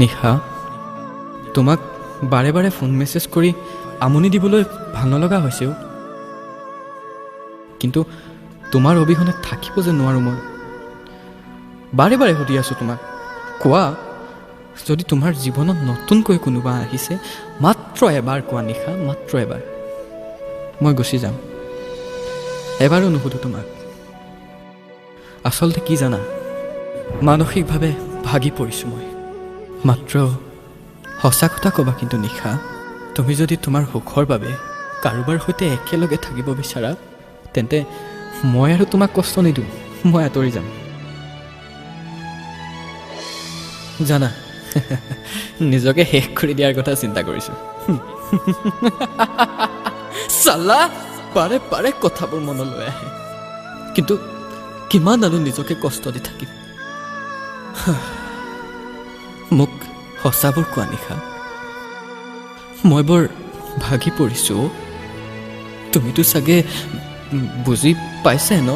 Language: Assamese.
নিশা, তোমাক বাৰে বাৰে ফোন মেছেজ কৰি আমনি দিবলৈ ভাল নলগা হৈছেও, কিন্তু তোমাৰ অবিহনে থাকিব যে নোৱাৰোঁ মই। বাৰে বাৰে সুধি আছোঁ তোমাক, কোৱা, যদি তোমাৰ জীৱনত নতুনকৈ কোনোবা আহিছে, মাত্ৰ এবাৰ কোৱা নিশা, মাত্ৰ এবাৰ। মই গুচি যাম, এবাৰো নুসুধো তোমাক। আচলতে কি জানা, মানসিকভাৱে ভাগি পৰিছোঁ মই। মাত্ৰ সঁচা কথা ক'বা কিন্তু নিশা, তুমি যদি তোমাৰ সুখৰ বাবে কাৰোবাৰ সৈতে একেলগে থাকিব বিচাৰা, তেন্তে মই আৰু তোমাক কষ্ট নিদিওঁ, মই আঁতৰি যাম। জানা, নিজকে শেষ কৰি দিয়াৰ কথা চিন্তা কৰিছোঁ। চালা, পাৰে পাৰে কথাবোৰ মনলৈ আহে, কিন্তু কিমান আৰু নিজকে কষ্ট দি থাকিম। মোক সঁচাবোৰ কোৱা নিশা, মই বৰ ভাগি পৰিছোঁ। তুমিতো চাগে বুজি পাইছা ন?